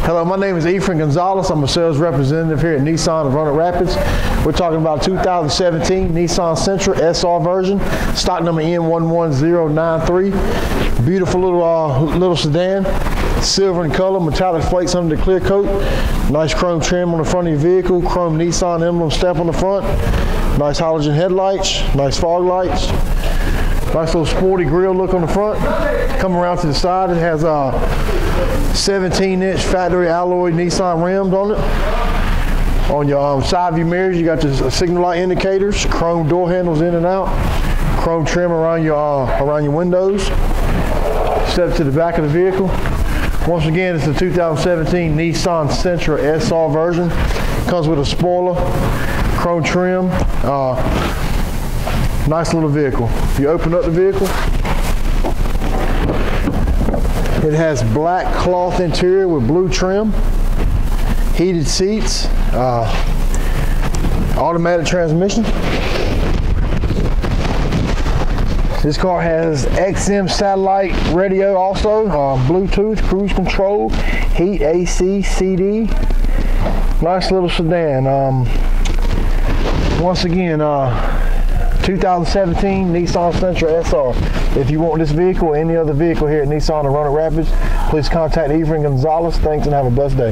Hello, my name is Ephraim Gonzalez. I'm a sales representative here at Nissan of Roanoke Rapids. We're talking about 2017 Nissan Sentra SR version, stock number N11093. Beautiful little sedan, silver in color, metallic flakes under the clear coat. Nice chrome trim on the front of your vehicle, chrome Nissan emblem stamp on the front. Nice halogen headlights, nice fog lights. Nice little sporty grille look on the front. Come around to the side, it has 17-inch factory alloy Nissan rims on it. On your side view mirrors, you got the signal light indicators, chrome door handles in and out, chrome trim around your windows. Step to the back of the vehicle. Once again, it's the 2017 Nissan Sentra SR version. Comes with a spoiler, chrome trim. Nice little vehicle. If you open up the vehicle, it has black cloth interior with blue trim, heated seats, automatic transmission. This car has XM satellite radio also, Bluetooth, cruise control, heat, AC, CD. Nice little sedan. Once again, 2017 Nissan Sentra SR. If you want this vehicle or any other vehicle here at Nissan of Roanoke Rapids, please contact Ephraim Gonzalez. Thanks and have a blessed day.